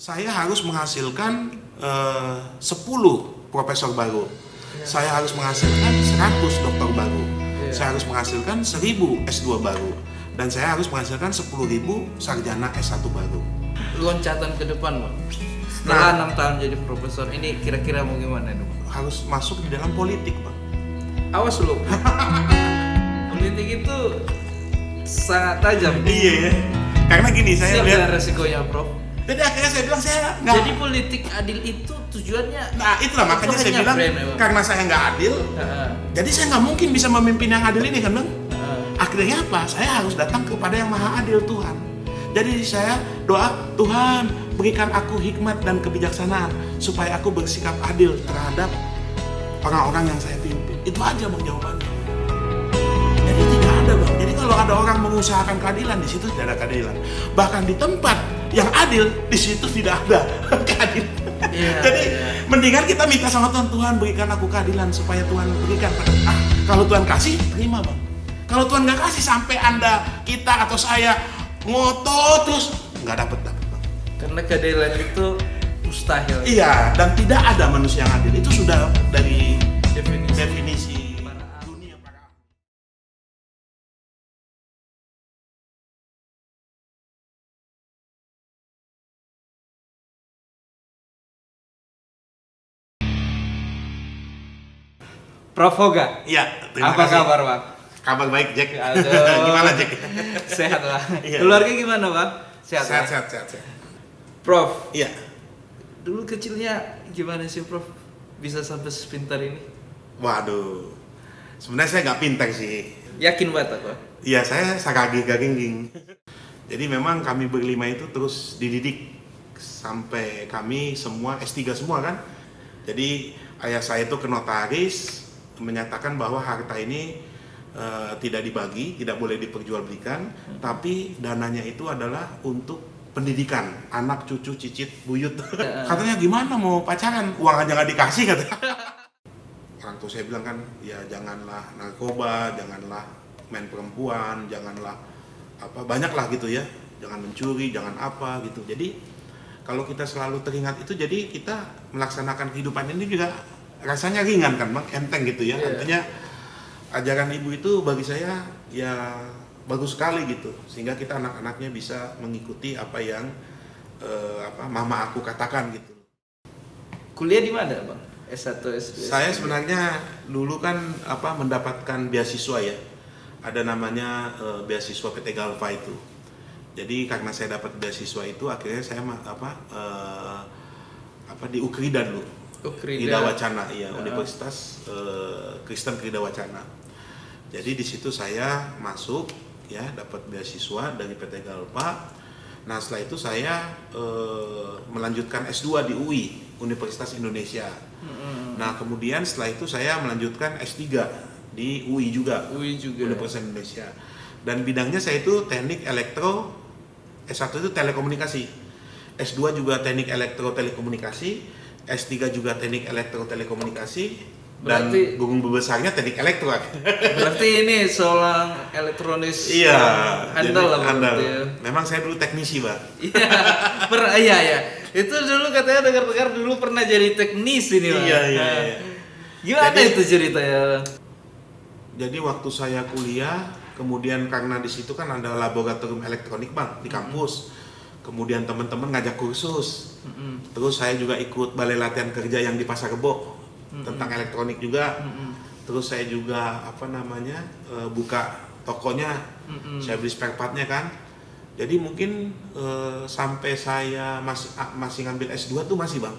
Saya harus menghasilkan 10 profesor baru. Saya harus menghasilkan 100 dokter baru. Saya harus menghasilkan 1000 S2 baru. Dan saya harus menghasilkan 10.000 sarjana S1 baru. Loncatan ke depan, Bang. Setelah 6 tahun jadi profesor, ini kira-kira mau gimana dong? Harus masuk di dalam politik, Bang. Awas lu. Politik itu sangat tajam. Iya ya. Karena gini, saya lihat resikonya, Prof. Jadi akhirnya saya bilang saya nggak. Jadi politik adil itu tujuannya. Nah itulah makanya saya bilang karena saya nggak adil, jadi saya nggak mungkin bisa memimpin yang adil ini kan, Bang. Akhirnya apa? Saya harus datang kepada yang maha adil, Tuhan. Jadi saya doa, Tuhan berikan aku hikmat dan kebijaksanaan supaya aku bersikap adil terhadap orang-orang yang saya pimpin. Itu aja, Bang, jawabannya. Jadi tidak ada, Bang. Jadi kalau ada orang mengusahakan keadilan, di situ tidak ada keadilan. Bahkan di tempat yang adil, di situ tidak ada keadilan. Jadi mendingan kita minta sama Tuhan, Tuhan berikan aku keadilan supaya Tuhan berikan pada. Kalau Tuhan kasih, terima, Bang. Kalau Tuhan nggak kasih, sampai Anda, kita atau saya ngotot terus, nggak dapat, Bang. Karena keadilan itu mustahil. Iya, dan tidak ada manusia yang adil. Itu sudah dari definisi dunia para. Prof Hoga. Iya, terima Apa kasih. kabar, Bang? Kabar baik, Jack. Aduh. Gimana, Jack? Sehat lah. Iya. Keluarga gimana, Bang? Sehat. Sehat. Prof, Iya. dulu kecilnya gimana sih, Prof? Bisa sampai sepintar ini? Waduh. Sebenarnya saya nggak pintar sih. Yakin banget aku. Iya, saya sakaging. Jadi memang kami berlima itu terus dididik sampai kami semua S3 semua kan. Jadi ayah saya itu ke notaris menyatakan bahwa harta ini tidak dibagi, tidak boleh diperjualbelikan, tapi dananya itu adalah untuk pendidikan anak, cucu, cicit, buyut. Katanya gimana mau pacaran, uang aja nggak dikasih kata. Orang tua saya bilang kan, ya janganlah narkoba, janganlah main perempuan, janganlah banyak lah gitu ya, jangan mencuri, jangan apa gitu. Jadi kalau kita selalu teringat itu, jadi kita melaksanakan kehidupan ini juga rasanya ringan kan, Bang, enteng gitu ya. Artinya ajaran ibu itu bagi saya ya bagus sekali gitu, sehingga kita anak-anaknya bisa mengikuti apa yang mama aku katakan gitu. Kuliah di mana, Bang? S1, S2? Saya sebenarnya dulu kan mendapatkan beasiswa ya. Ada namanya beasiswa PT Galva itu. Jadi karena saya dapat beasiswa itu, akhirnya saya di Ukrida dulu. Krida Wacana, iya, Universitas Kristen Krida Wacana. Jadi di situ saya masuk ya, dapat beasiswa dari PT Galva. Nah setelah itu saya melanjutkan S2 di UI, Universitas Indonesia. Nah kemudian setelah itu saya melanjutkan S3 di UI juga, Universitas Indonesia. Dan bidangnya saya itu teknik elektro, S1 itu telekomunikasi, S2 juga teknik elektro telekomunikasi, S3 juga teknik elektro telekomunikasi, dan guru besarnya teknik elektro. Berarti ini seorang elektronis. Iya, handal lah. Memang saya dulu teknisi, Pak. Iya. Itu dulu katanya dengar-dengar dulu pernah jadi teknisi nih, Pak. Iya. Gimana itu ceritanya? Jadi waktu saya kuliah, kemudian karena di situ kan ada laboratorium elektronik, Bang, di kampus. Kemudian teman-teman ngajak kursus. Terus saya juga ikut balai latihan kerja yang di Pasar Rebo tentang elektronik juga. Terus saya juga buka tokonya. Saya beli spare partnya kan. Jadi mungkin sampai saya masih ngambil S2 tuh masih, Bang.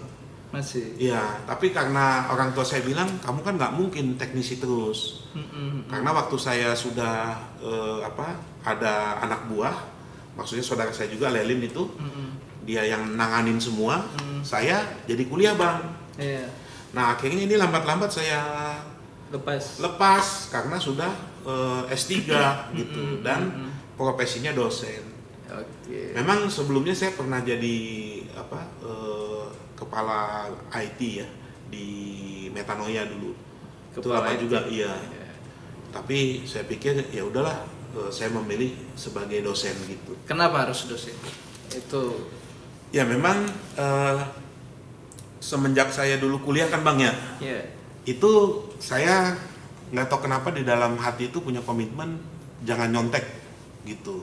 Masih. Iya, tapi karena orang tua saya bilang kamu kan nggak mungkin teknisi terus. Karena waktu saya sudah ada anak buah, maksudnya saudara saya juga Lelin itu, dia yang nanganin semua. Saya jadi kuliah, Bang. Iya. Nah akhirnya ini lambat-lambat saya lepas karena sudah S3 gitu dan profesinya dosen. Memang sebelumnya saya pernah jadi kepala IT ya di Metanoia dulu. Itu lama juga, iya. Tapi saya pikir ya udahlah, saya memilih sebagai dosen gitu. Kenapa harus dosen? Itu Ya memang semenjak saya dulu kuliah kan Bang ya, Iya. itu saya nggak tahu kenapa di dalam hati itu punya komitmen jangan nyontek gitu.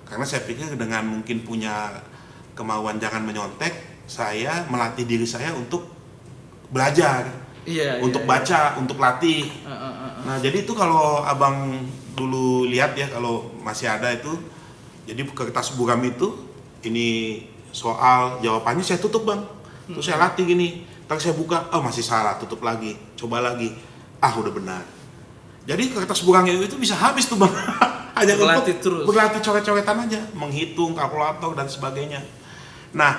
Karena saya pikir dengan mungkin punya kemauan jangan menyontek, saya melatih diri saya untuk belajar, Iya. untuk iya, baca, untuk latih. Iya. Nah jadi itu kalau abang dulu lihat ya, kalau masih ada itu, jadi kertas buram itu, ini soal jawabannya saya tutup Bang, terus saya latih gini, terus saya buka, oh masih salah, tutup lagi, coba lagi, udah benar. Jadi kertas buram itu bisa habis tuh Bang, hanya Berlatih untuk terus. berlatih coret-coretan aja, menghitung, kalkulator dan sebagainya. Nah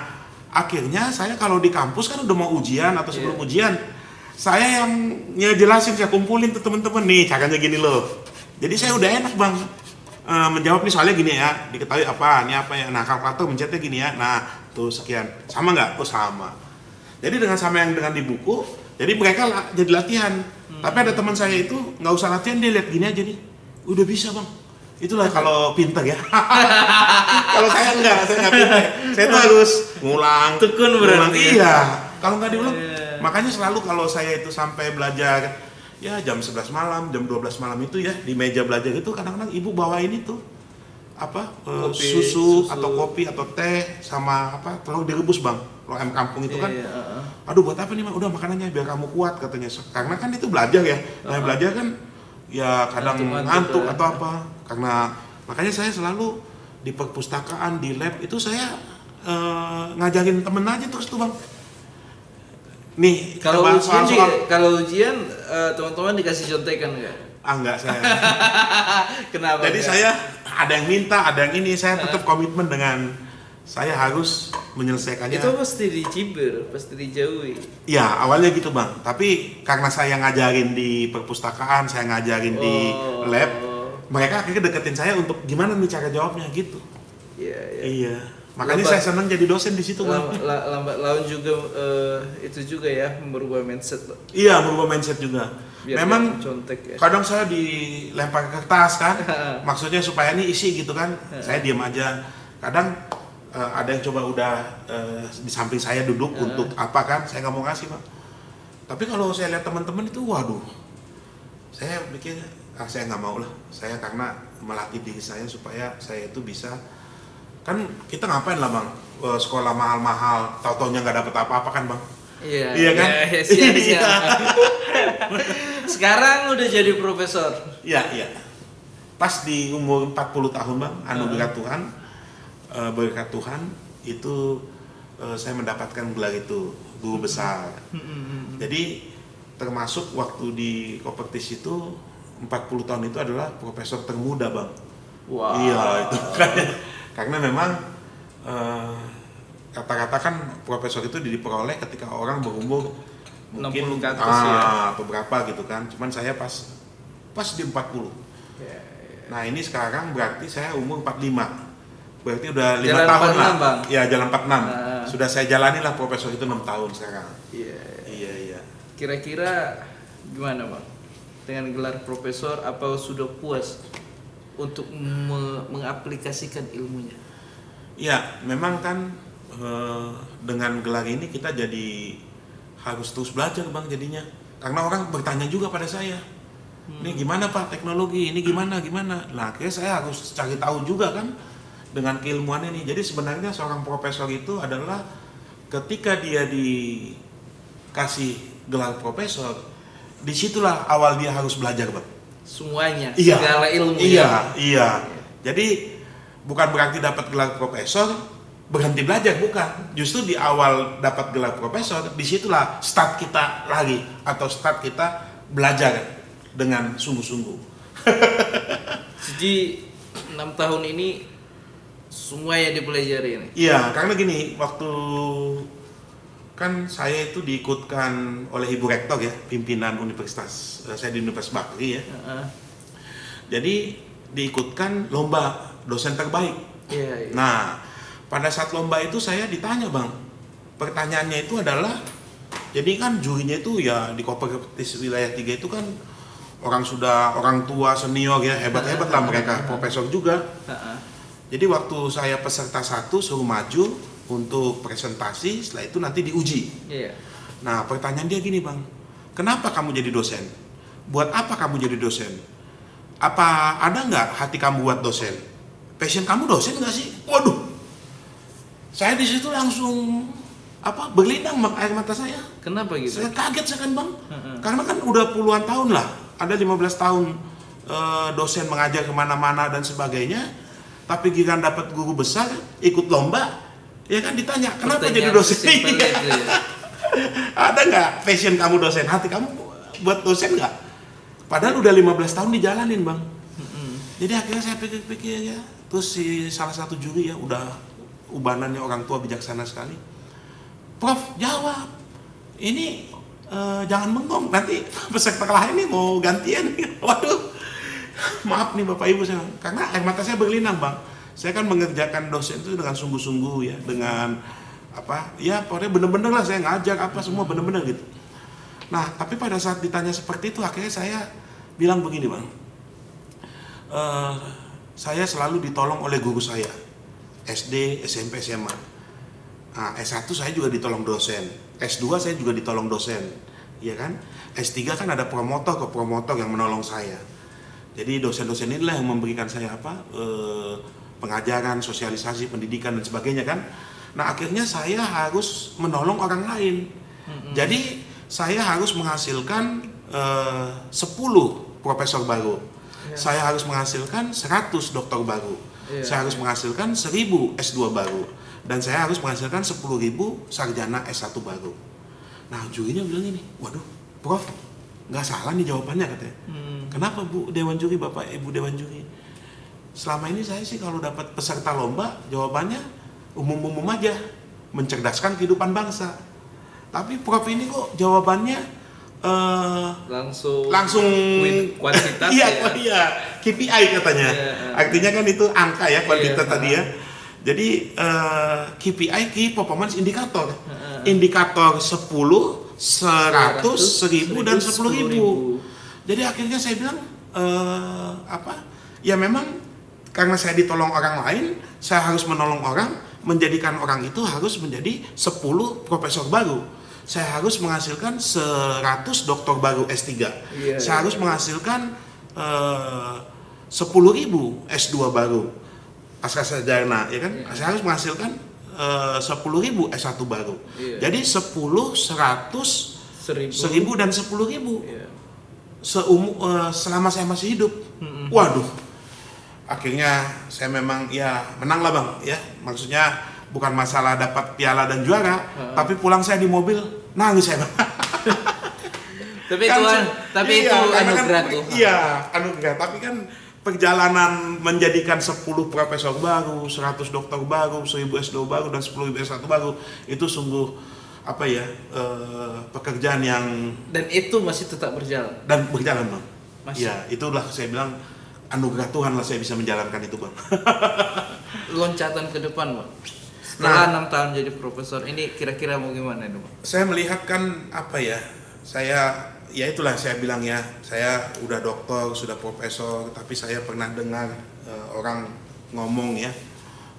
akhirnya saya kalau di kampus kan udah mau ujian atau sebelum ujian, saya yang ngejelasin, saya kumpulin tuh temen-temen, nih caranya gini loh. Jadi saya udah enak Bang menjawab nih soalnya gini ya, diketahui apa, ini apa ya, nah kalkulator mencetnya gini ya, nah tuh sekian, sama nggak? Oh sama. Jadi dengan sama yang dengan di buku, jadi mereka jadi latihan. Tapi ada teman saya itu nggak usah latihan, dia lihat gini aja nih, udah bisa Bang. Itulah kalau pinter ya. Kalau saya nggak pinter, saya tuh harus ngulang. Tekun berarti. Iya, kalau nggak diulang, Iya. makanya selalu kalau saya itu sampai belajar ya jam 11 malam, jam 12 malam itu ya di meja belajar itu kadang-kadang ibu bawain itu apa susu atau kopi atau teh sama apa telur direbus Bang, kalau ayam kampung itu kan. Aduh buat apa nih Bang? Udah makanannya biar kamu kuat katanya. Karena kan itu belajar ya. Nah, belajar kan ya kadang ngantuk atau apa. Karena makanya saya selalu di perpustakaan, di lab itu saya ngajarin temen aja terus tuh Bang. Nih, Kalau coba ujian, soal-soal. kalau ujian teman-teman dikasih contekan nggak? Enggak saya. Kenapa? Jadi nggak? saya ada yang minta, ada yang ini, saya tetap komitmen dengan saya harus menyelesaikannya. Itu pasti dicibir, pasti dijauhi. Ya awalnya gitu Bang, tapi karena saya ngajarin di perpustakaan, saya ngajarin di lab, mereka akhirnya deketin saya untuk gimana nih cara jawabnya gitu. Iya. Iya, makanya saya senang jadi dosen di situ Bang. Lambat laun juga itu juga ya merubah mindset. Iya, merubah mindset juga. Biar Memang contek ya. kadang saya dilempar kertas kan, maksudnya supaya ini isi gitu kan, saya diam aja. Kadang ada yang coba udah di samping saya duduk untuk apa kan, saya nggak mau kasih Bang. Tapi kalau saya lihat teman-teman itu, waduh, saya pikir saya nggak mau lah. Saya karena melatih diri saya supaya saya itu bisa, kan kita ngapain lah Bang, sekolah mahal-mahal, tau-taunya nggak dapet apa-apa kan Bang. Iya kan? Iya, sia-sia. Sekarang udah jadi profesor. Iya. Pas di umur 40 tahun Bang, anugerah Tuhan, berkat Tuhan itu saya mendapatkan gelar itu guru besar. Jadi termasuk waktu di Kopertis itu 40 tahun itu adalah profesor termuda Bang. Wow. Iya itu karena memang kata-kata kan profesor itu diperoleh ketika orang berumur mungkin 60 ke atas ya. atau berapa gitu kan. Cuman saya pas di 40. Ya. Nah ini sekarang berarti saya umur 45. Berarti udah 5 Jalan tahun 46, lah. Bang. Ya jalan 46. Nah. Sudah saya jalani lah profesor itu 6 tahun sekarang. Iya. Iya. Kira-kira gimana Bang? Dengan gelar profesor apa sudah puas untuk mengaplikasikan ilmunya? Ya memang kan dengan gelar ini kita jadi harus terus belajar Bang jadinya. Karena orang bertanya juga pada saya. Ini gimana Pak teknologi? Ini gimana? Nah akhirnya saya harus cari tahu juga kan dengan keilmuan ini. Jadi sebenarnya seorang profesor itu adalah ketika dia dikasih gelar profesor, disitulah awal dia harus belajar Bang. Semuanya, Iya. segala ilmu. Iya. Jadi bukan berarti dapat gelar profesor berhenti belajar, bukan. Justru di awal dapat gelar profesor, disitulah start kita lagi atau start kita belajar dengan sungguh-sungguh. Jadi 6 tahun ini semua yang dipelajari ini. Iya, karena gini, waktu kan saya itu diikutkan oleh Ibu Rektor ya, pimpinan universitas, saya di Universitas Bakri ya. Jadi diikutkan lomba dosen terbaik. Iya. Nah, pada saat lomba itu saya ditanya Bang, pertanyaannya itu adalah, jadi kan jurinya itu ya di Kopertis wilayah 3 itu kan orang tua senior ya, hebat-hebat lah mereka, profesor juga. Jadi waktu saya peserta 1 suruh maju, untuk presentasi, setelah itu nanti diuji. Iya. Nah, pertanyaan dia gini, Bang. Kenapa kamu jadi dosen? Buat apa kamu jadi dosen? Apa ada nggak hati kamu buat dosen? Passion kamu dosen nggak sih? Waduh, saya di situ langsung berlinang Bang, air mata saya. Kenapa gitu? Saya kaget saya kan Bang, karena kan udah puluhan tahun lah, ada 15 tahun dosen mengajar kemana-mana dan sebagainya. Tapi giliran dapat guru besar, ikut lomba, ya kan ditanya kenapa jadi dosen? Itu ya. Ada nggak passion kamu dosen? Hati kamu buat dosen nggak? Padahal udah 15 tahun dijalanin Bang. Jadi akhirnya saya pikir-pikir ya, terus si salah satu juri ya, udah ubanannya orang tua bijaksana sekali. Prof, jawab. Ini jangan bengong, nanti peserta lain ini mau gantian. Waduh, maaf nih Bapak Ibu saya, karena air mata saya berlinang Bang. Saya kan mengerjakan dosen itu dengan sungguh-sungguh ya, dengan ya pokoknya bener-bener lah saya ngajar semua bener-bener gitu. Nah, tapi pada saat ditanya seperti itu, akhirnya saya bilang begini Bang, saya selalu ditolong oleh guru saya, SD, SMP, SMA. Nah, S1 saya juga ditolong dosen, S2 saya juga ditolong dosen, ya kan? S3 kan ada promotor yang menolong saya. Jadi dosen-dosen inilah yang memberikan saya pengajaran, sosialisasi, pendidikan dan sebagainya kan. Nah, akhirnya saya harus menolong orang lain. Jadi saya harus menghasilkan 10 profesor baru. Saya harus menghasilkan 100 dokter baru. Saya harus menghasilkan 1000 S2 baru. Dan saya harus menghasilkan 10.000 sarjana S1 baru. Nah, jurinya bilang ini, waduh, Prof, nggak salah nih jawabannya katanya. Kenapa Bu Dewan Juri, Bapak Ibu Dewan Juri? Selama ini saya sih kalau dapat peserta lomba, jawabannya umum-umum aja, mencerdaskan kehidupan bangsa. Tapi Prof ini kok jawabannya langsung win kuantitas iya, KPI katanya. Artinya kan itu angka ya, kuantitas tadi ya. Jadi KPI, Key Performance Indicator. Indikator 10, 100, 1000 dan 10.000. Jadi akhirnya saya bilang ya memang karena saya ditolong orang lain, saya harus menolong orang, menjadikan orang itu harus menjadi 10 profesor baru. Saya harus menghasilkan 100 doktor baru S3. Saya harus menghasilkan 10.000 S2 baru pasca sarjana, ya kan? Saya harus menghasilkan 10.000 S1 baru. Jadi 10, 100, 1000 dan 10.000. Selama saya masih hidup. Waduh. Akhirnya saya memang ya menang lah Bang, ya. Maksudnya bukan masalah dapat piala dan juara, tapi pulang saya di mobil nangis saya Bang. Tapi Tuhan, itu anugerah Tuhan. Iya, anugerah. Tapi kan perjalanan menjadikan 10 profesor baru, 100 dokter baru, 1000 S2 baru dan 10.000 S1 baru, itu sungguh pekerjaan yang, dan itu masih tetap berjalan Bang. Masih. Ya, itulah saya bilang anugerah Tuhan lah saya bisa menjalankan itu Bang. Loncatan ke depan Bang, setelah 6 tahun jadi profesor ini kira-kira mau gimana itu Bang? Saya melihat kan ya itulah saya bilang ya, saya udah dokter, sudah profesor, tapi saya pernah dengar orang ngomong ya,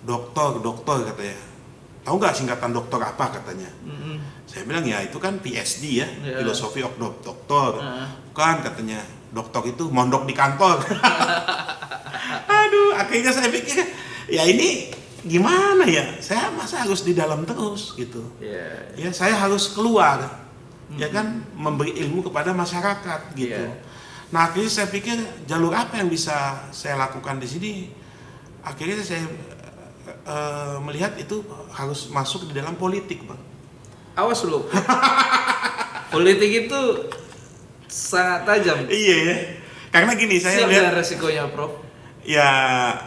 dokter katanya. Tahu nggak singkatan dokter apa katanya? Saya bilang ya itu kan PhD ya, Philosophy of Doctor. Bukan katanya, dokter itu mondok di kantor. Aduh, akhirnya saya pikir ya ini gimana ya? Saya masa harus di dalam terus gitu. Ya saya harus keluar. Ya kan, memberi ilmu kepada masyarakat gitu. Nah, akhirnya saya pikir jalur apa yang bisa saya lakukan di sini. Akhirnya saya melihat itu harus masuk di dalam politik Bang. Awas lu. Politik itu sangat tajam. Iya ya. Karena gini, saya lihat resikonya Prof. Ya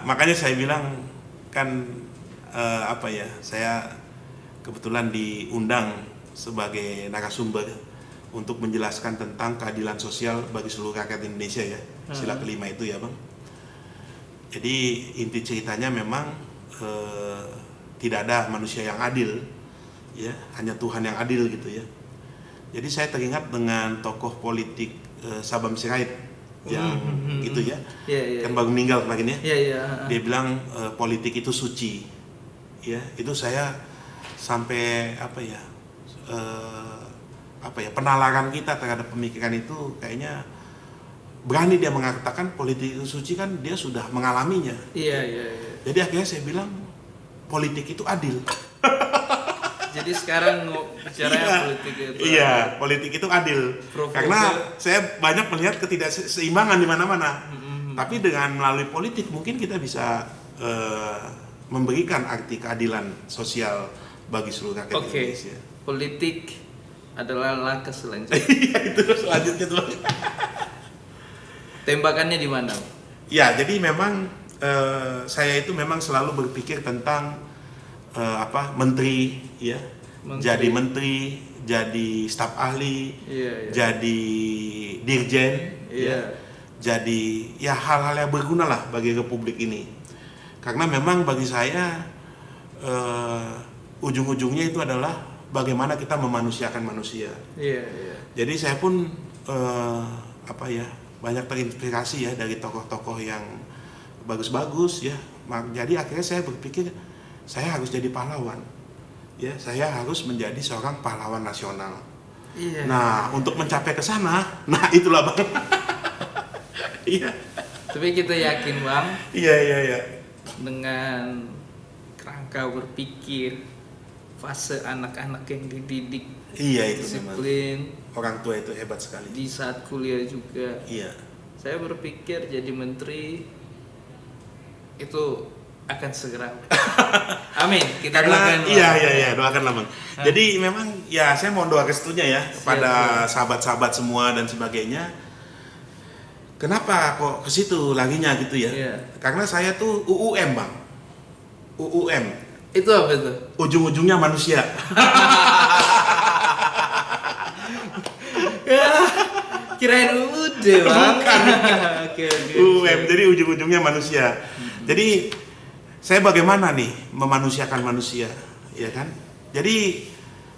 makanya saya bilang kan saya kebetulan diundang sebagai narasumber untuk menjelaskan tentang keadilan sosial bagi seluruh rakyat Indonesia ya, sila kelima itu ya Bang. Jadi inti ceritanya memang tidak ada manusia yang adil, ya hanya Tuhan yang adil gitu ya. Jadi saya teringat dengan tokoh politik Sabam Sirait yang gitu ya, kan baru meninggal kemarin ya. Dia bilang politik itu suci, ya itu saya sampai penalaran kita terhadap pemikiran itu kayaknya berani dia mengatakan politik itu suci kan dia sudah mengalaminya. Iya. Jadi akhirnya saya bilang politik itu adil. Jadi sekarang bicara politik itu. Iya, politik itu adil. Karena saya banyak melihat ketidakseimbangan di mana-mana. Tapi dengan melalui politik mungkin kita bisa memberikan arti keadilan sosial bagi seluruh rakyat Indonesia. Politik adalah langkah selanjutnya. Iya, itu selanjutnya tuh. Tembakannya di mana? Ya, jadi memang saya itu memang selalu berpikir tentang menteri, ya, jadi menteri, jadi staf ahli, jadi dirjen, jadi ya hal-hal yang berguna lah bagi Republik ini. Karena memang bagi saya ujung-ujungnya itu adalah bagaimana kita memanusiakan manusia. Jadi saya pun banyak terinspirasi ya dari tokoh-tokoh yang bagus-bagus ya. Jadi akhirnya saya berpikir saya harus jadi pahlawan. Ya, saya harus menjadi seorang pahlawan nasional. Nah, untuk mencapai ke sana, nah itulah Bang. Iya. Tapi kita yakin Bang. Iya. Dengan kerangka berpikir fase anak-anak yang dididik, iya itu disiplin, orang tua itu hebat sekali. Di saat kuliah juga. Iya. Saya berpikir jadi menteri itu akan segera. Amin. Kita doakan. Iya, doakanlah Bang. Jadi memang ya saya mohon doa restunya ya kepada sahabat-sahabat semua dan sebagainya. Kenapa kok ke situ laginya gitu ya? Karena saya tuh UUM Bang. UUM. Itu apa itu? Ujung-ujungnya manusia. Kirain UUD Bang. Oke. UUM, jadi ujung-ujungnya manusia. Jadi saya bagaimana nih memanusiakan manusia, ya kan? Jadi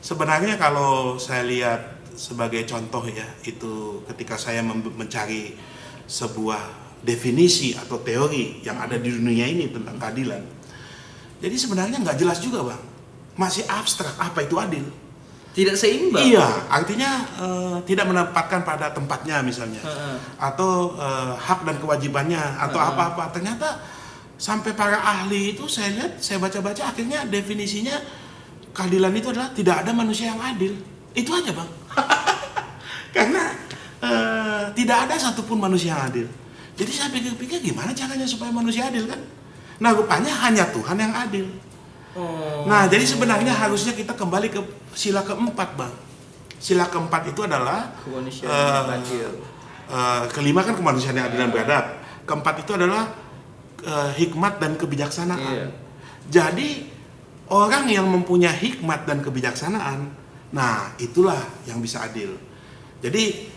sebenarnya kalau saya lihat sebagai contoh ya, itu ketika saya mencari sebuah definisi atau teori yang ada di dunia ini tentang keadilan. Jadi sebenarnya nggak jelas juga Bang, masih abstrak apa itu adil. Tidak seimbang. Iya, artinya tidak menempatkan pada tempatnya misalnya, atau hak dan kewajibannya atau apa-apa. Ternyata sampai para ahli itu saya lihat, saya baca-baca akhirnya definisinya keadilan itu adalah tidak ada manusia yang adil. Itu aja Bang. Karena tidak ada satupun manusia yang adil. Jadi saya pikir-pikir gimana caranya supaya manusia adil kan? Nah rupanya hanya Tuhan yang adil. Nah jadi sebenarnya harusnya kita kembali ke sila keempat Bang. Sila keempat itu adalah kemanusiaan yang adil. Kelima kan kemanusiaan yang adil dan beradab. Keempat itu adalah hikmat dan kebijaksanaan. Jadi orang yang mempunyai hikmat dan kebijaksanaan, nah itulah yang bisa adil. Jadi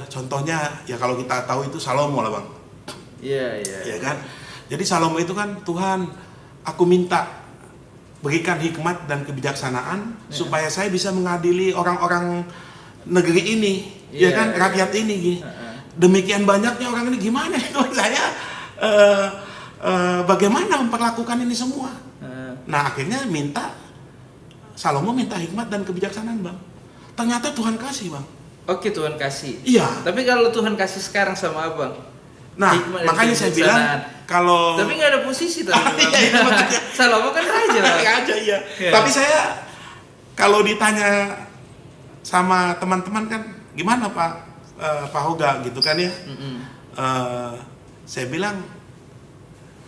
contohnya ya kalau kita tahu itu Salomo lah Bang. Iya kan. Jadi Salomo itu kan Tuhan, aku minta berikan hikmat dan kebijaksanaan supaya saya bisa mengadili orang-orang negeri ini, ya kan, rakyat ini gini. Demikian banyaknya orang ini gimana itu saya bagaimana memperlakukan ini semua. Nah akhirnya Salomo minta hikmat dan kebijaksanaan Bang. Ternyata Tuhan kasih Bang. Oke, Tuhan kasih. Iya. Tapi kalau Tuhan kasih sekarang sama Abang, nah makanya saya bilang kalau tapi nggak ada posisi tadi. Iya, Salomo kan raja. Raja iya. Tapi saya kalau ditanya sama teman-teman kan gimana Pak Hoga gitu kan ya. Saya bilang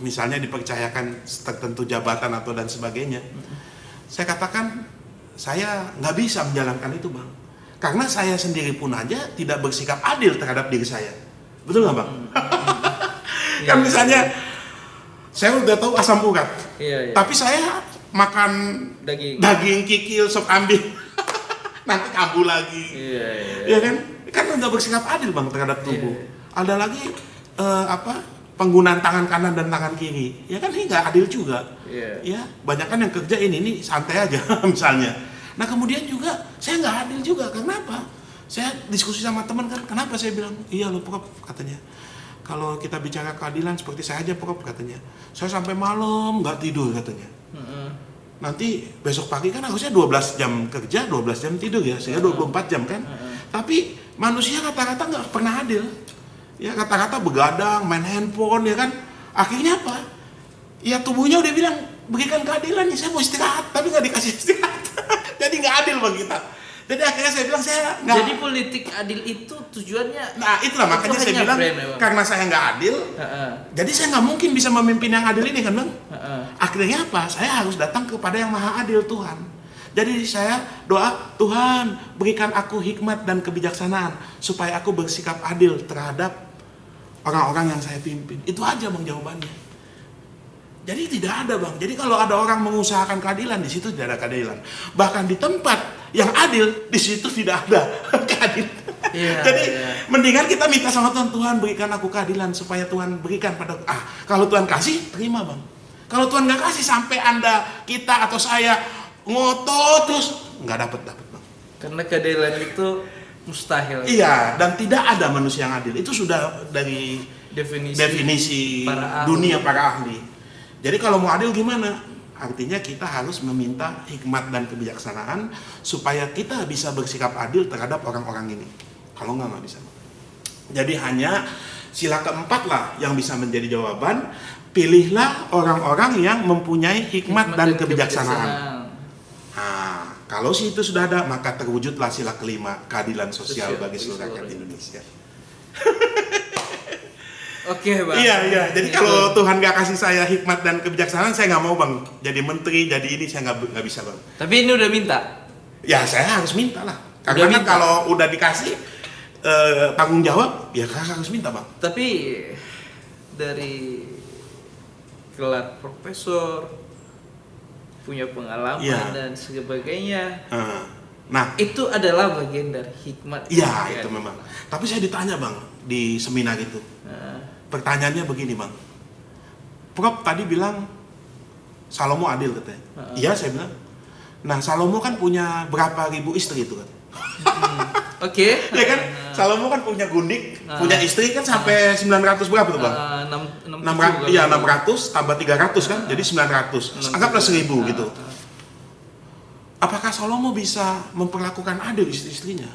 misalnya dipercayakan tertentu jabatan atau dan sebagainya, saya katakan saya nggak bisa menjalankan itu Bang, karena saya sendiri pun aja tidak bersikap adil terhadap diri saya, betul nggak Bang? Kan misalnya saya udah tahu asam urat, tapi saya makan daging kikil sop ambil nanti kambuh lagi, ya kan udah bersikap adil Bang terhadap tubuh. Ada lagi penggunaan tangan kanan dan tangan kiri, ya kan ini nggak adil juga. Ya banyak kan yang kerja ini santai aja misalnya. Nah kemudian juga saya nggak adil juga, kenapa? Saya diskusi sama teman kan, kenapa saya bilang iya loh Prof katanya, kalau kita bicara keadilan seperti saya aja Prof katanya, saya sampai malam nggak tidur katanya. nanti besok pagi kan harusnya 12 jam kerja, 12 jam tidur ya, sehingga 24 jam kan. Tapi manusia rata-rata nggak pernah adil. Ya rata-rata begadang, main handphone ya kan. Akhirnya apa? Ya tubuhnya udah bilang berikan keadilan nih, saya mau istirahat, tapi nggak dikasih istirahat. Jadi nggak adil bagi kita. Jadi akhirnya saya bilang saya nggak. Jadi politik adil itu tujuannya. Nah itulah makanya saya bilang karena saya nggak adil, jadi saya nggak mungkin bisa memimpin yang adil ini kan bang. Akhirnya apa? Saya harus datang kepada yang maha adil, Tuhan. Jadi saya doa, Tuhan berikan aku hikmat dan kebijaksanaan supaya aku bersikap adil terhadap orang-orang yang saya pimpin. Itu aja bang jawabannya. Jadi tidak ada bang. Jadi kalau ada orang mengusahakan keadilan, di situ tidak ada keadilan. Bahkan di tempat yang adil, di situ tidak ada keadilan. Jadi mendingan kita minta sama Tuhan, Tuhan berikan aku keadilan supaya Tuhan berikan pada. Kalau Tuhan kasih, terima bang. Kalau Tuhan nggak kasih, sampai Anda, kita atau saya ngotot terus nggak dapat bang. Karena keadilan itu mustahil. Iya, dan tidak ada manusia yang adil. Itu sudah dari definisi para dunia para ahli. Jadi kalau mau adil gimana? Artinya kita harus meminta hikmat dan kebijaksanaan supaya kita bisa bersikap adil terhadap orang-orang ini. Kalau nggak bisa. Jadi hanya sila keempat lah yang bisa menjadi jawaban. Pilihlah orang-orang yang mempunyai hikmat dan kebijaksanaan. Nah, kalau itu sudah ada, maka terwujudlah sila kelima, keadilan sosial bagi seluruh rakyat Indonesia. Oke bang. Iya. Jadi kalau Tuhan nggak kasih saya hikmat dan kebijaksanaan, saya nggak mau bang. Jadi menteri, jadi ini saya nggak bisa bang. Tapi ini udah minta. Ya saya harus minta lah. Karena kan kalau udah dikasih tanggung jawab, ya harus minta bang. Tapi dari gelar profesor, punya pengalaman dan sebagainya. Nah itu adalah bagian dari hikmat. Iya itu memang. Tapi saya ditanya bang di seminar itu. Pertanyaannya begini bang, Prof tadi bilang Salomo adil katanya. Iya saya bilang. Nah Salomo kan punya berapa ribu istri itu kan? Oke. Ya kan, Salomo kan punya gundik, punya istri kan sampai 900 berapa tuh bang? 600 tambah 300 kan, jadi 900. Anggaplah 1000 gitu. Apakah Salomo bisa memperlakukan adil istri-istrinya?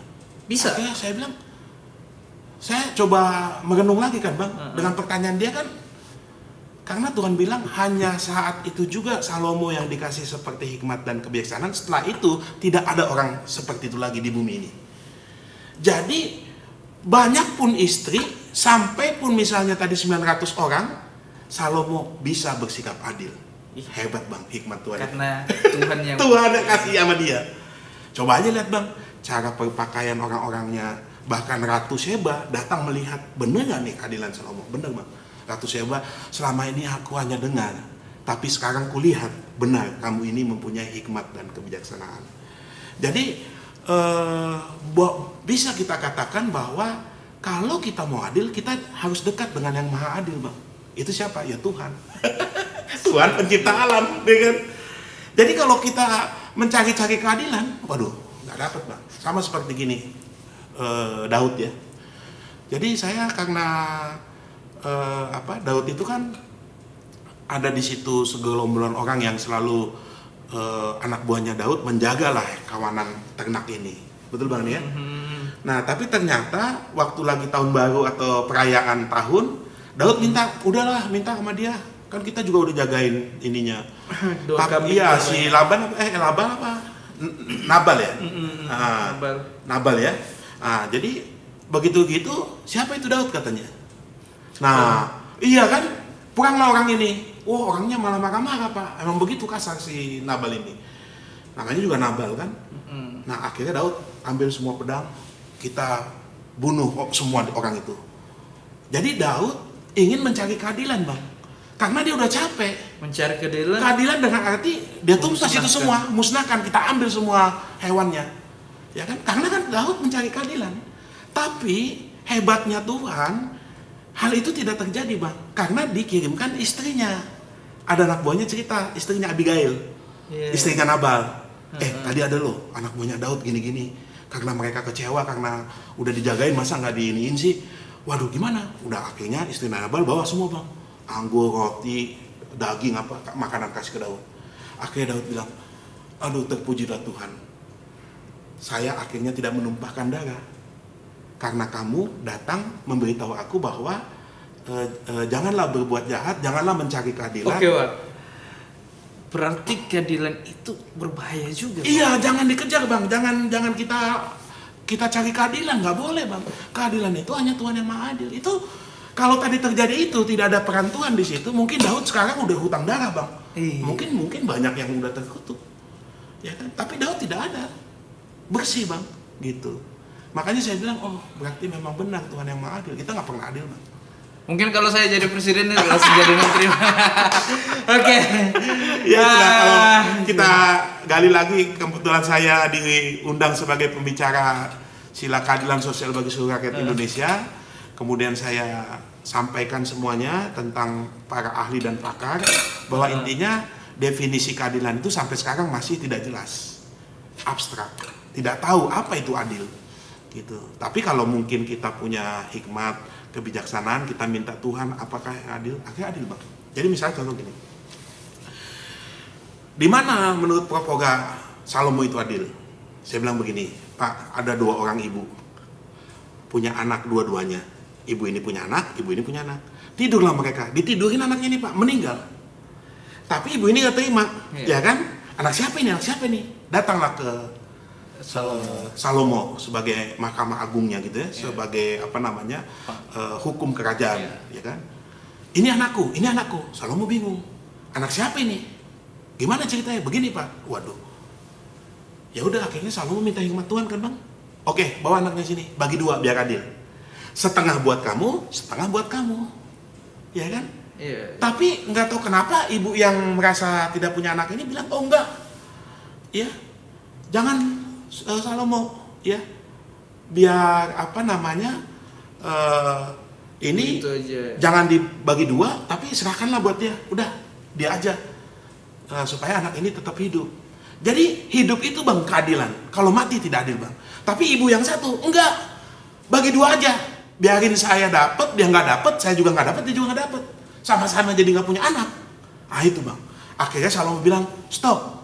Bisa. Oke, saya bilang, saya coba merenung lagi kan bang, dengan pertanyaan dia kan, karena Tuhan bilang hanya saat itu juga Salomo yang dikasih seperti hikmat dan kebijaksanaan. Setelah itu tidak ada orang seperti itu lagi di bumi ini. Jadi banyak pun istri, sampai pun misalnya tadi 900 orang, Salomo bisa bersikap adil. Hebat bang, hikmat Tuhan. Karena Tuhan yang Tuhan yang kasih sama dia. Coba aja lihat bang, cara berpakaian orang-orangnya. Bahkan Ratu Sheba datang melihat, bener gak nih keadilan Salomo? Bener bang. Ratu Sheba, selama ini aku hanya dengar, tapi sekarang kulihat, benar kamu ini mempunyai hikmat dan kebijaksanaan. Jadi bisa kita katakan bahwa kalau kita mau adil, kita harus dekat dengan yang maha adil bang. Itu siapa? Ya Tuhan. Tuhan pencipta alam, ya kan? Jadi kalau kita mencari-cari keadilan, waduh, nggak dapat bang. Sama seperti gini, Daud ya. Jadi saya karena Daud itu kan ada di situ segelombolan orang yang selalu anak buahnya Daud menjagalah kawanan ternak ini, betul bang ya? Nah tapi ternyata waktu lagi tahun baru atau perayaan tahun, Daud minta sama dia, kan kita juga udah jagain ininya. Tapi iya si Laban apa? Nabal ya? Nabal ya. Nah, jadi begitu gitu, siapa itu Daud katanya? Nah, iya kan? Pulanglah orang ini. Oh, orangnya malah marah-marah pak. Emang begitu kasar si Nabal ini. Namanya juga Nabal kan? Nah, akhirnya Daud ambil semua pedang, kita bunuh semua orang itu. Jadi Daud ingin mencari keadilan bang. Karena dia udah capek. Mencari keadilan? Keadilan dengan arti dia tuntas itu semua, musnahkan, kita ambil semua hewannya. Ya kan? Karena kan Daud mencari keadilan. Tapi hebatnya Tuhan, hal itu tidak terjadi bang. Karena dikirimkan istrinya. Ada anak buahnya cerita, istrinya Abigail, istrinya Nabal. Tadi ada loh anak buahnya Daud gini-gini. Karena mereka kecewa karena udah dijagain, masa nggak diiniin sih. Waduh gimana? Udah akhirnya istri Nabal bawa semua bang. Anggur, roti, daging apa, makanan kasih ke Daud. Akhirnya Daud bilang, aduh terpujilah Tuhan, saya akhirnya tidak menumpahkan darah karena kamu datang memberitahu aku bahwa janganlah berbuat jahat, janganlah mencari keadilan. Oke, Bang. Berarti keadilan itu berbahaya juga. Iya, jangan dikejar, Bang. Jangan kita cari keadilan, nggak boleh, Bang. Keadilan itu hanya Tuhan yang Maha Adil. Itu kalau tadi terjadi itu tidak ada peran Tuhan di situ, mungkin Daud sekarang udah hutang darah, Bang. Iya. Mungkin banyak yang udah terkutuk. Ya kan? Tapi Daud tidak ada. Bersih, Bang. Gitu. Makanya saya bilang, oh, berarti memang benar Tuhan yang Maha Adil. Kita nggak pernah adil, Bang. Mungkin kalau saya jadi presiden langsung jadi menteri. Oke. Ya itulah, kalau kita gali lagi, kebetulan saya diundang sebagai pembicara sila keadilan sosial bagi seluruh rakyat Indonesia. Kemudian saya sampaikan semuanya tentang para ahli dan pakar, bahwa intinya definisi keadilan itu sampai sekarang masih tidak jelas, abstrak, tidak tahu apa itu adil gitu. Tapi kalau mungkin kita punya hikmat, kebijaksanaan, kita minta Tuhan apakah yang adil, akhirnya adil, Bang. Jadi misalnya contoh gini, di mana menurut Propoga Salomo itu adil? Saya bilang begini, Pak, ada 2 orang ibu punya anak dua-duanya. Ibu ini punya anak, ibu ini punya anak. Tidurlah mereka, ditidurin anaknya ini, Pak, meninggal. Tapi ibu ini gak terima, ya kan? Anak siapa ini? Anak siapa ini? Datanglah ke Salomo sebagai mahkamah agungnya gitu ya, sebagai apa namanya hukum kerajaan, ya kan? Ini anakku. Salomo bingung. Anak siapa ini? Gimana ceritanya? Begini, Pak. Waduh. Ya udah, akhirnya Salomo minta hikmat Tuhan kan, Bang. Oke, bawa anaknya sini, bagi 2 biar adil. Setengah buat kamu, setengah buat kamu, ya kan? Iya. Tapi nggak tahu kenapa ibu yang merasa tidak punya anak ini bilang, oh enggak, ya jangan Salomo, ya biar apa namanya ini jangan dibagi 2, tapi serahkanlah buat dia, udah dia aja supaya anak ini tetap hidup. Jadi hidup itu, Bang, keadilan. Kalau mati tidak adil, Bang. Tapi ibu yang satu enggak, bagi 2 aja, biarin saya dapat, dia nggak dapat, saya juga nggak dapat, dia juga nggak dapat, sama-sama jadi nggak punya anak. Ah itu, Bang. Akhirnya Salomo bilang stop,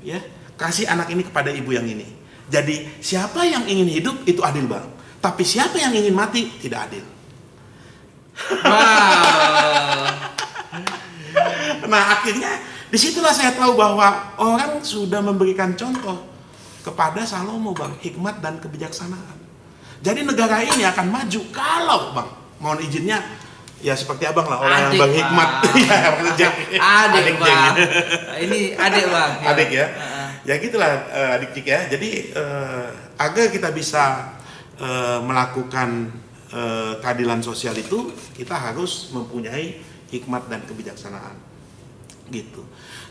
ya kasih anak ini kepada ibu yang ini. Jadi siapa yang ingin hidup itu adil, Bang. Tapi siapa yang ingin mati tidak adil. Wow. Nah akhirnya disitulah saya tahu bahwa orang sudah memberikan contoh kepada Salomo, Bang, hikmat dan kebijaksanaan. Jadi negara ini akan maju kalau, Bang, mohon izinnya, ya seperti Abang lah, orang yang berhikmat. Adik, Bang. Ini adik, Bang. Adik ya. Ya gitulah adik Cik ya. Jadi agar kita bisa melakukan keadilan sosial itu, kita harus mempunyai hikmat dan kebijaksanaan. Gitu.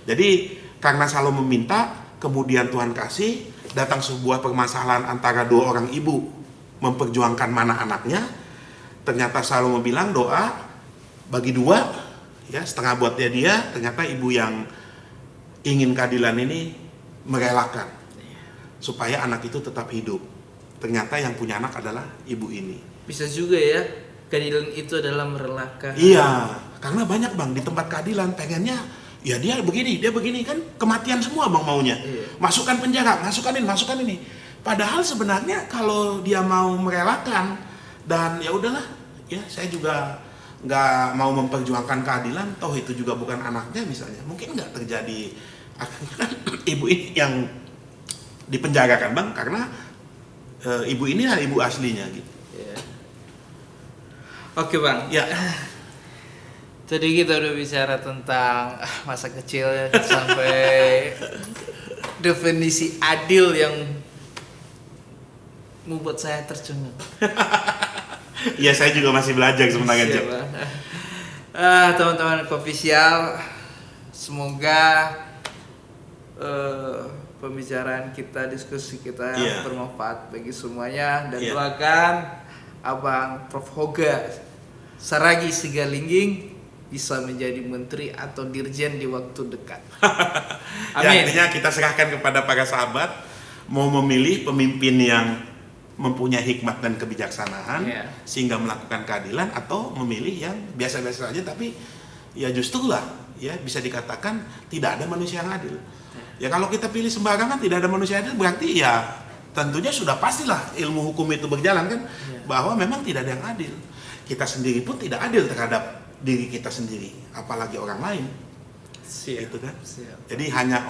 Jadi karena Salomo meminta, kemudian Tuhan kasih, datang sebuah permasalahan antara 2 orang ibu memperjuangkan mana anaknya. Ternyata Salomo bilang doa bagi 2, ya setengah buat dia. Ternyata ibu yang ingin keadilan ini merelakan supaya anak itu tetap hidup. Ternyata yang punya anak adalah ibu ini. Bisa juga ya, keadilan itu adalah merelakan. Iya, karena banyak, Bang, di tempat keadilan pengennya ya dia begini kan, kematian semua, Bang, maunya. Iya. Masukkan penjara, masukkan ini. Padahal sebenarnya kalau dia mau merelakan dan ya udahlah, ya saya juga nggak mau memperjuangkan keadilan, toh itu juga bukan anaknya misalnya, mungkin nggak terjadi akhirnya kan ibu ini yang dipenjarakan, Bang, karena ibu ini adalah ibu aslinya gitu. Yeah. Oke, Bang. Ya. Tadi kita udah bicara tentang masa kecil sampai definisi adil yang membuat saya tercengang. Ya saya juga masih belajar sebenarnya, Cek. Teman-teman official, semoga pembicaraan kita, diskusi kita bermanfaat bagi semuanya, dan doakan Abang Prof Hoga Saragi Sigalingging bisa menjadi menteri atau dirjen di waktu dekat. Amin. Ya, artinya kita serahkan kepada para sahabat mau memilih pemimpin yang mempunyai hikmat dan kebijaksanaan sehingga melakukan keadilan, atau memilih yang biasa-biasa saja tapi ya justru lah ya bisa dikatakan tidak ada manusia yang adil. Ya kalau kita pilih sembarangan tidak ada manusia adil, berarti ya tentunya sudah pastilah ilmu hukum itu berjalan kan, bahwa memang tidak ada yang adil. Kita sendiri pun tidak adil terhadap diri kita sendiri, apalagi orang lain. Itu kan. Jadi hanya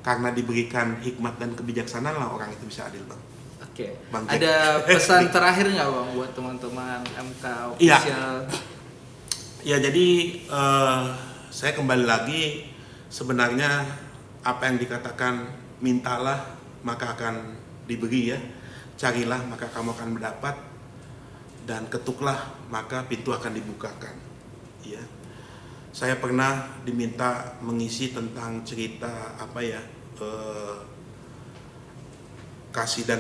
karena diberikan hikmat dan kebijaksanaan lah orang itu bisa adil, Bang. Oke. Ada pesan terakhir nggak, Bang, buat teman-teman MK Official? Ya jadi saya kembali lagi, sebenarnya apa yang dikatakan mintalah maka akan diberi ya, carilah maka kamu akan mendapat, dan ketuklah maka pintu akan dibukakan. Ya, saya pernah diminta mengisi tentang cerita kasih dan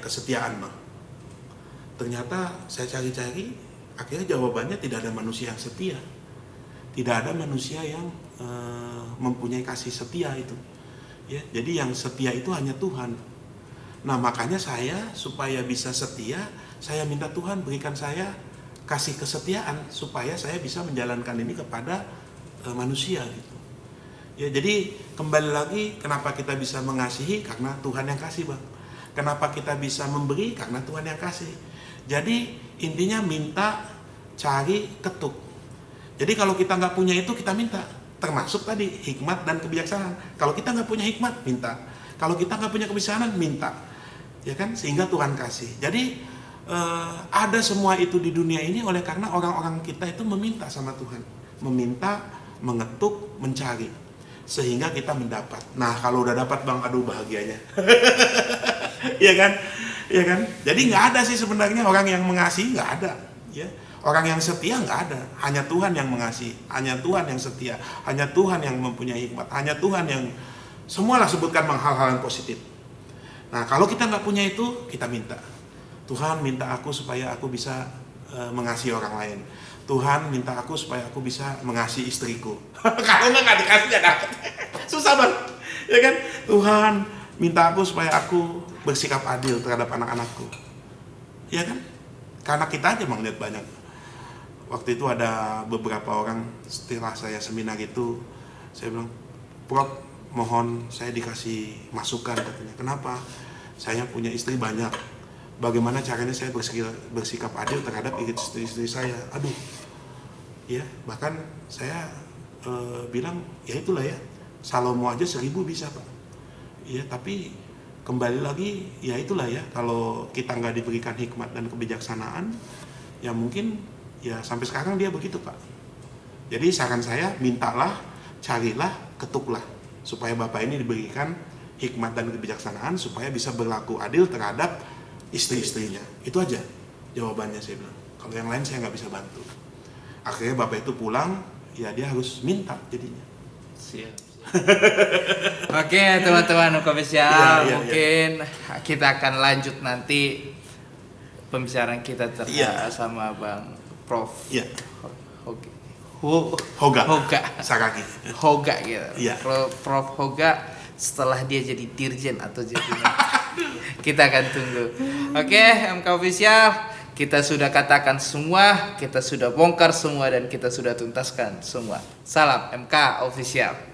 kesetiaan, Bang. Ternyata saya cari-cari, akhirnya jawabannya tidak ada manusia yang setia, tidak ada manusia yang mempunyai kasih setia itu. Ya, jadi yang setia itu hanya Tuhan. Nah makanya saya supaya bisa setia, saya minta Tuhan berikan saya kasih kesetiaan supaya saya bisa menjalankan ini kepada manusia gitu. Ya jadi kembali lagi, kenapa kita bisa mengasihi? Karena Tuhan yang kasih, Bang. Kenapa kita bisa memberi? Karena Tuhan yang kasih. Jadi intinya minta, cari, ketuk. Jadi kalau kita nggak punya itu kita minta, termasuk tadi hikmat dan kebijaksanaan. Kalau kita nggak punya hikmat, minta. Kalau kita nggak punya kebijaksanaan, minta. Ya kan, sehingga Tuhan kasih. Jadi ada semua itu di dunia ini oleh karena orang-orang kita itu meminta sama Tuhan, meminta, mengetuk, mencari, sehingga kita mendapat. Nah kalau udah dapat, Bang, aduh bahagianya. Iya kan, iya kan. Jadi nggak ada sih sebenarnya orang yang mengasihi, nggak ada. Ya, orang yang setia nggak ada. Hanya Tuhan yang mengasihi, hanya Tuhan yang setia, hanya Tuhan yang mempunyai hikmat, hanya Tuhan yang semualah sebutkan hal-hal yang positif. Nah kalau kita nggak punya itu, kita minta. Tuhan minta aku supaya aku bisa mengasihi orang lain. Tuhan minta aku supaya aku bisa mengasihi istriku. Kalau nggak dikasih ya dapat. Susah, Bang. Ya kan? Tuhan minta aku supaya aku bersikap adil terhadap anak-anakku. Ya kan? Karena kita aja, Bang, lihat banyak. Waktu itu ada beberapa orang setelah saya seminar itu, saya bilang, Prof, mohon saya dikasih masukan katanya. Kenapa? Saya punya istri banyak. Bagaimana caranya saya bersikap adil terhadap istri saya? Aduh, ya bahkan saya bilang ya itulah ya, Salomo aja 1000 bisa, Pak. Ya tapi kembali lagi ya itulah ya, kalau kita nggak diberikan hikmat dan kebijaksanaan, ya mungkin ya sampai sekarang dia begitu, Pak. Jadi saran saya, mintalah, carilah, ketuklah, supaya Bapak ini diberikan hikmat dan kebijaksanaan supaya bisa berlaku adil terhadap istri-istrinya. Itu aja jawabannya, saya bilang. Kalau yang lain saya nggak bisa bantu. Akhirnya Bapak itu pulang, ya dia harus minta jadinya. Siap. Oke teman-teman Official, mungkin kita akan lanjut nanti pembicaraan kita sama Bang Prof. Hoga Saragi. Hoga gitu. Prof Hoga setelah dia jadi dirjen atau jadi kita akan tunggu. Oke, MK Official, kita sudah katakan semua, kita sudah bongkar semua, dan kita sudah tuntaskan semua. Salam MK Official.